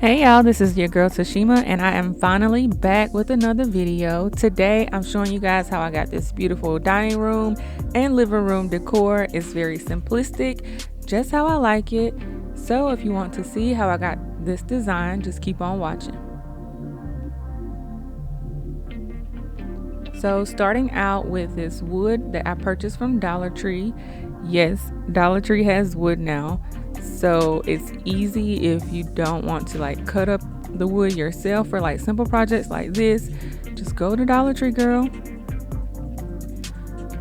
Hey y'all, this is your girl Tashima and I am finally back with another video. Today I'm showing you guys how I got this beautiful dining room and living room decor. It's very simplistic, just how I like it. So if you want to see how I got this design, just keep on watching. So starting out with this wood that I purchased from Dollar Tree. Yes, Dollar Tree has wood now. So it's easy if you don't want to like cut up the wood yourself for like simple projects like this. Just go to Dollar Tree, girl.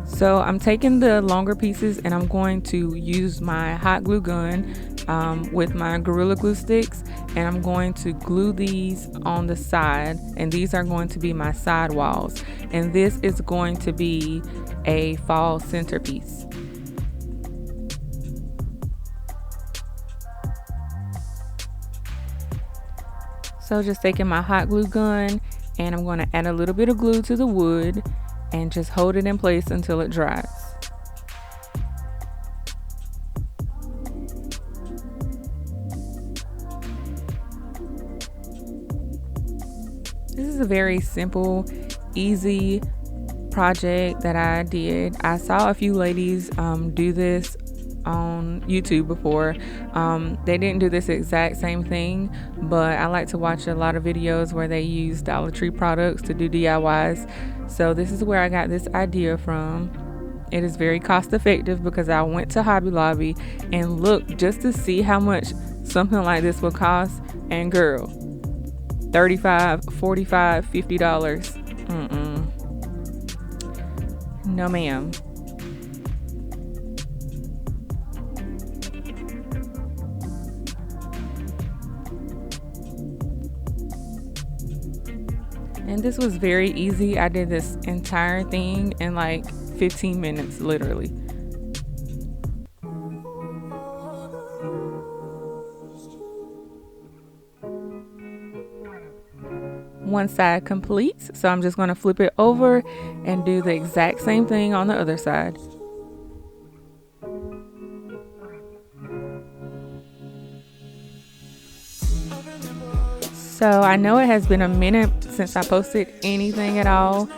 So I'm taking the longer pieces and I'm going to use my hot glue gun with my Gorilla Glue sticks, and I'm going to glue these on the side, and these are going to be my side walls, and this is going to be a fall centerpiece. So just taking my hot glue gun and I'm going to add a little bit of glue to the wood and just hold it in place until it dries. This is a very simple, easy project that I did. I saw a few ladies do this on YouTube before. They didn't do this exact same thing, but I like to watch a lot of videos where they use Dollar Tree products to do DIYs. So this is where I got this idea from. It is very cost effective because I went to Hobby Lobby and looked just to see how much something like this would cost, and girl, $35, $45, $50. No ma'am. And this was very easy. I did this entire thing in like 15 minutes, literally. One side completes, so I'm just going to flip it over and do the exact same thing on the other side. So I know it has been a minute since I posted anything at all.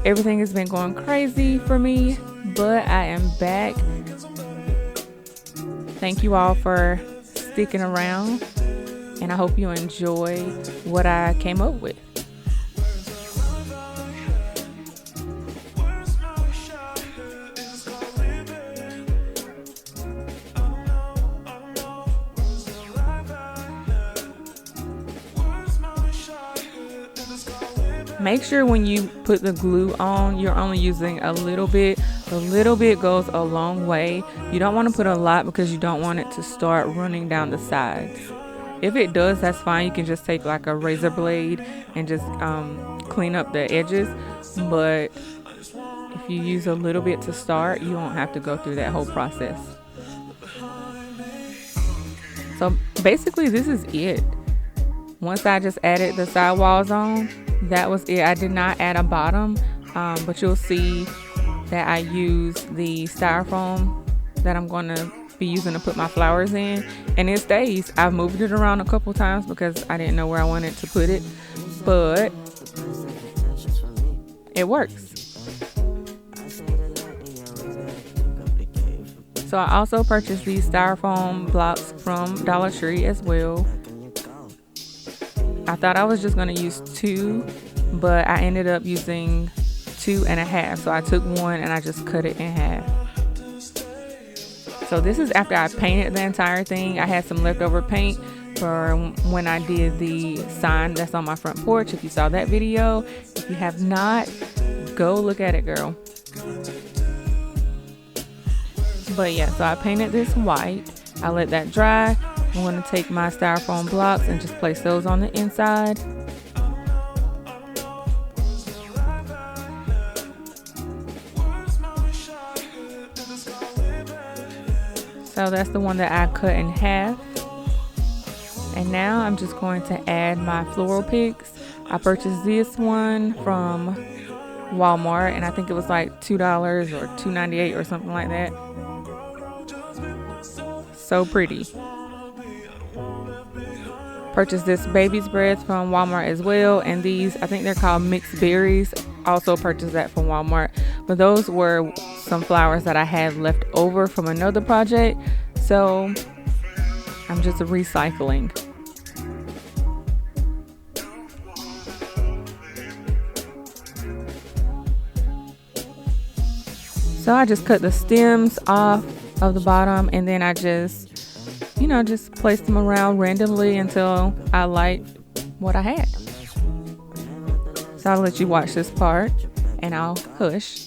Everything has been going crazy for me, but I am back. Thank you all for sticking around, and I hope you enjoy what I came up with. Make sure when you put the glue on, you're only using a little bit. A little bit goes a long way. You don't want to put a lot because you don't want it to start running down the sides. If it does, that's fine. You can just take like a razor blade and just clean up the edges. But if you use a little bit to start, you won't have to go through that whole process. So basically this is it. Once I just added the sidewalls on, that was it. I did not add a bottom, but you'll see that I use the styrofoam that I'm going to be using to put my flowers in, and it stays. I've moved it around a couple times because I didn't know where I wanted to put it, but it works. So I also purchased these styrofoam blocks from Dollar Tree as well. I thought I was just going to use 2, but I ended up using 2.5. So I took 1 and I just cut it in half. So this is after I painted the entire thing. I had some leftover paint for when I did the sign that's on my front porch. If you saw that video, if you have not, go look at it, girl. But yeah, so I painted this white. I let that dry. I'm going to take my styrofoam blocks and just place those on the inside. So that's the one that I cut in half. And now I'm just going to add my floral picks. I purchased this one from Walmart, and I think it was like $2 or $2.98 or something like that. So pretty. Purchased this baby's breath from Walmart as well. And these, I think they're called mixed berries. Also purchased that from Walmart. But those were some flowers that I had left over from another project. So I'm just recycling. So I just cut the stems off of the bottom, and then I just placed them around randomly until I liked what I had. So I'll let you watch this part and I'll hush.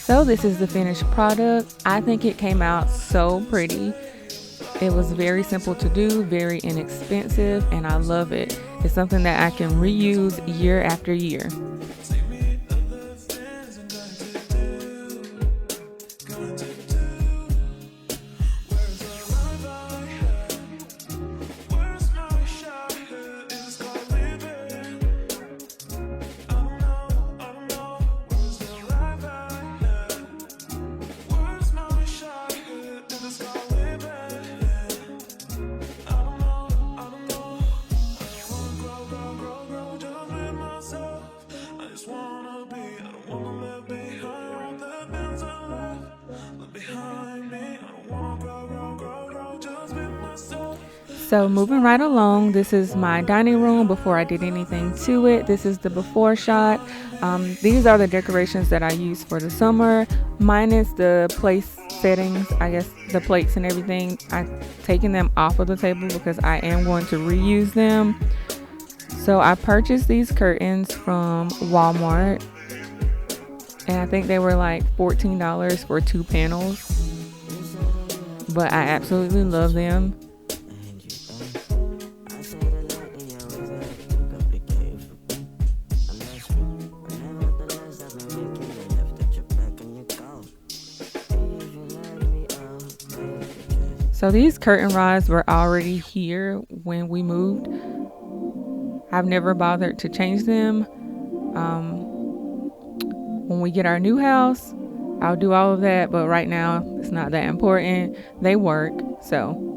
So this is the finished product. I think it came out so pretty. It was very simple to do, very inexpensive, and I love it. It's something that I can reuse year after year. So moving right along, this is my dining room before I did anything to it. This is the before shot. These are the decorations that I use for the summer, minus the place settings, I guess the plates and everything. I've taken them off of the table because I am going to reuse them. So I purchased these curtains from Walmart, and I think they were like $14 for 2 panels, but I absolutely love them. So these curtain rods were already here when we moved. I've never bothered to change them. When we get our new house, I'll do all of that, but right now it's not that important. They work, so.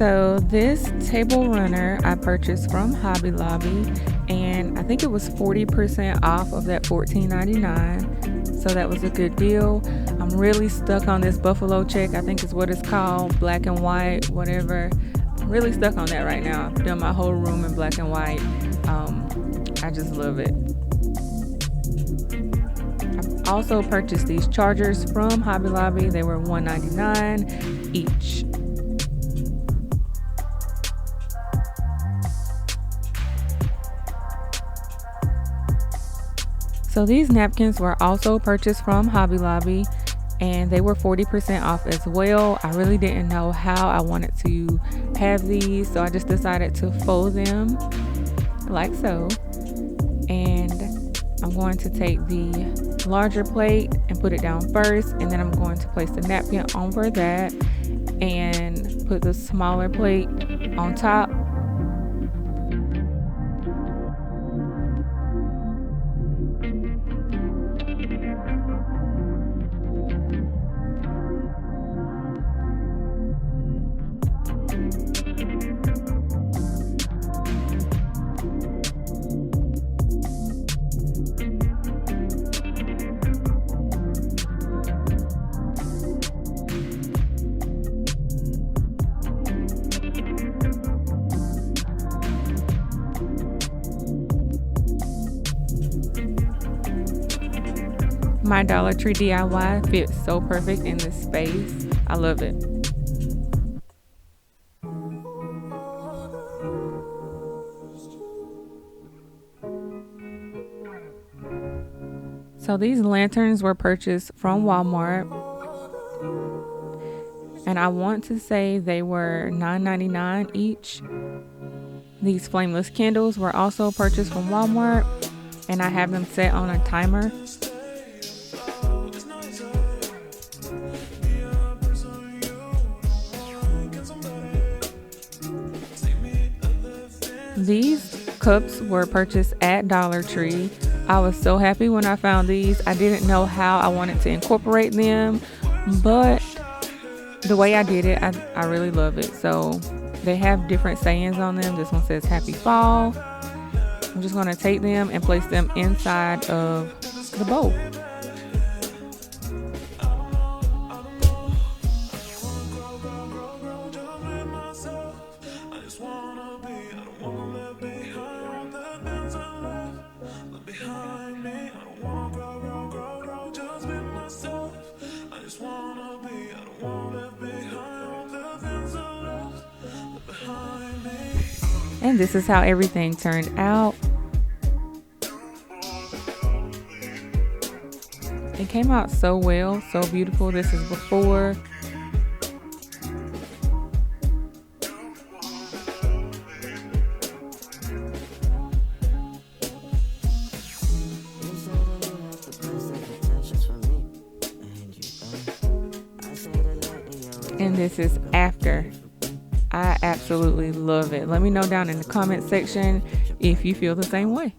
So this table runner I purchased from Hobby Lobby, and I think it was 40% off of that $14.99. So that was a good deal. I'm really stuck on this buffalo check. I think is what it's called, black and white, whatever. I'm really stuck on that right now. I've done my whole room in black and white. I just love it. I've also purchased these chargers from Hobby Lobby. They were $1.99 each. So these napkins were also purchased from Hobby Lobby, and they were 40% off as well. I really didn't know how I wanted to have these, so I just decided to fold them like so. And I'm going to take the larger plate and put it down first, and then I'm going to place the napkin over that and put the smaller plate on top. My Dollar Tree DIY fits so perfect in this space. I love it. So these lanterns were purchased from Walmart, and I want to say they were $9.99 each. These flameless candles were also purchased from Walmart, and I have them set on a timer. These cups were purchased at Dollar Tree. I was so happy when I found these. I didn't know how I wanted to incorporate them, but the way I did it, I really love it. So they have different sayings on them. This one says Happy Fall. I'm just going to take them and place them inside of the bowl. And this is how everything turned out. It came out so well, so beautiful. This is before. And this is after. I absolutely love it. Let me know down in the comment section if you feel the same way.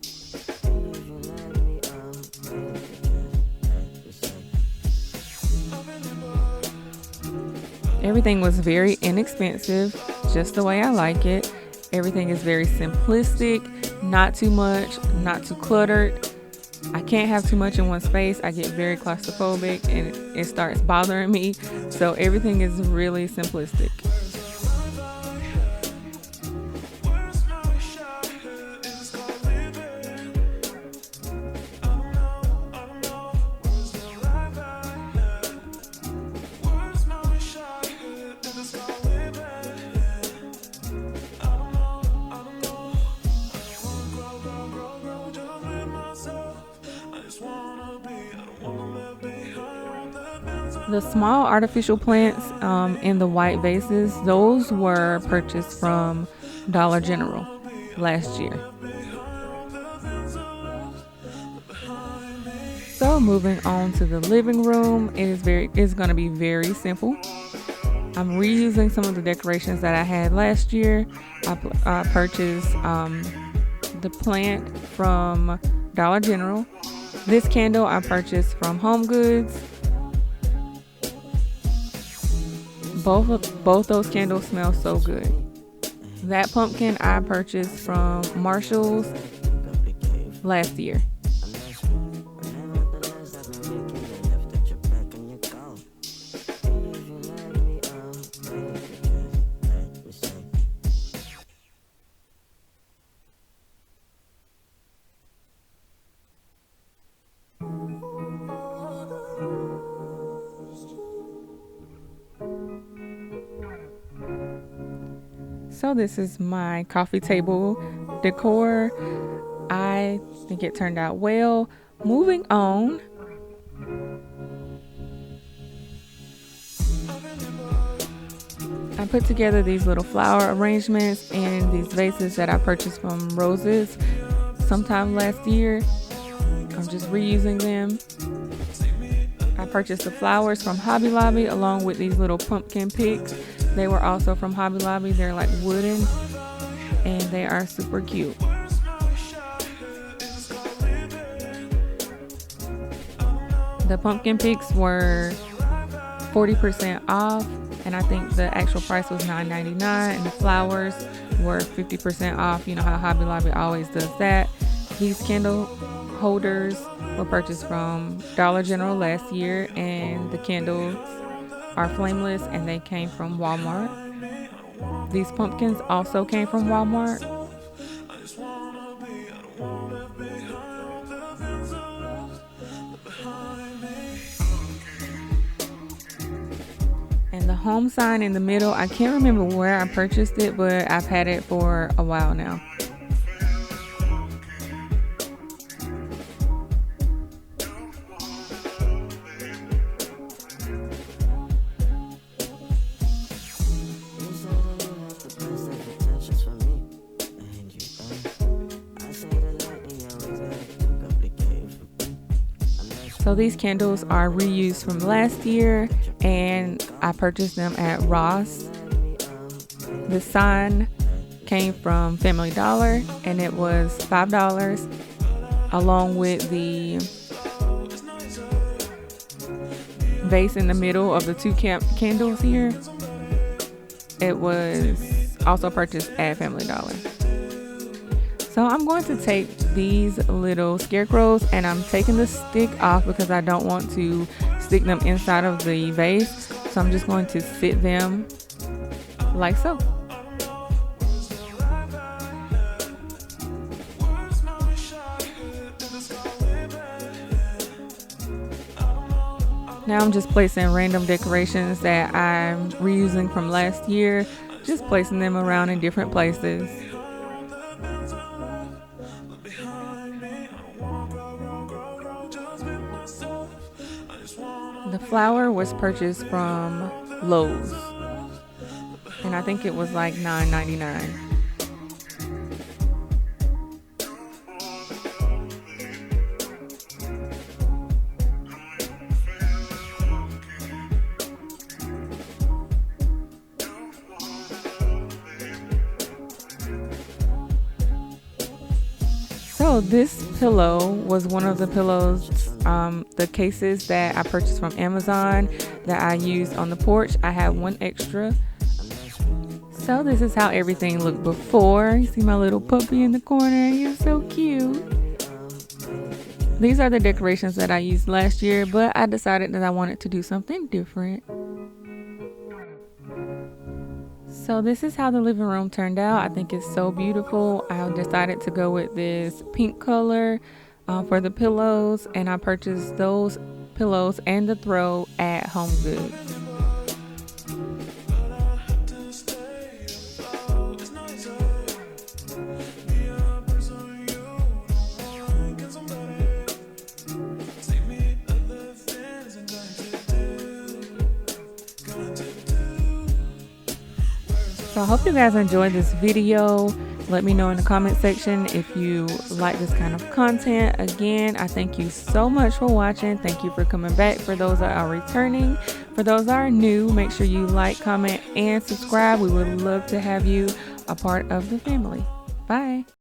Everything was very inexpensive, just the way I like it. Everything is very simplistic, not too much, not too cluttered. I can't have too much in one space. I get very claustrophobic and it starts bothering me. So everything is really simplistic. The small artificial plants in the white vases, those were purchased from Dollar General last year. So moving on to the living room, it's going to be very simple. I'm reusing some of the decorations that I had last year. I purchased the plant from Dollar General. This candle I purchased from Home Goods. Both those candles smell so good. That pumpkin I purchased from Marshall's last year. So this is my coffee table decor. I think it turned out well. Moving on. I put together these little flower arrangements in these vases that I purchased from Roses sometime last year. I'm just reusing them. I purchased the flowers from Hobby Lobby along with these little pumpkin picks. They were also from Hobby Lobby. They're like wooden and they are super cute. The pumpkin picks were 40% off, and I think the actual price was $9.99, and the flowers were 50% off. You know how Hobby Lobby always does that. These candle holders were purchased from Dollar General last year, and the candles are flameless and they came from Walmart. These pumpkins also came from Walmart. And the home sign in the middle, I can't remember where I purchased it, but I've had it for a while now. So these candles are reused from last year, and I purchased them at Ross. The sign came from Family Dollar, and it was $5, along with the vase in the middle of the two candles here. It was also purchased at Family Dollar. So I'm going to take these little scarecrows and I'm taking the stick off because I don't want to stick them inside of the vase. So I'm just going to sit them like so. Now I'm just placing random decorations that I'm reusing from last year, just placing them around in different places. The flower was purchased from Lowe's, and I think it was like $9.99. So this pillow was one of the pillows, the cases that I purchased from Amazon that I used on the porch. I have one extra. So this is how everything looked before. You see my little puppy in the corner. He's so cute. These are the decorations that I used last year, but I decided that I wanted to do something different. So this is how the living room turned out. I think it's so beautiful. I decided to go with this pink color for the pillows, and I purchased those pillows and the throw at HomeGoods. So I hope you guys enjoyed this video. Let me know in the comment section if you like this kind of content. Again, I thank you so much for watching. Thank you for coming back. For those that are returning, for those that are new, make sure you like, comment, and subscribe. We would love to have you a part of the family. Bye.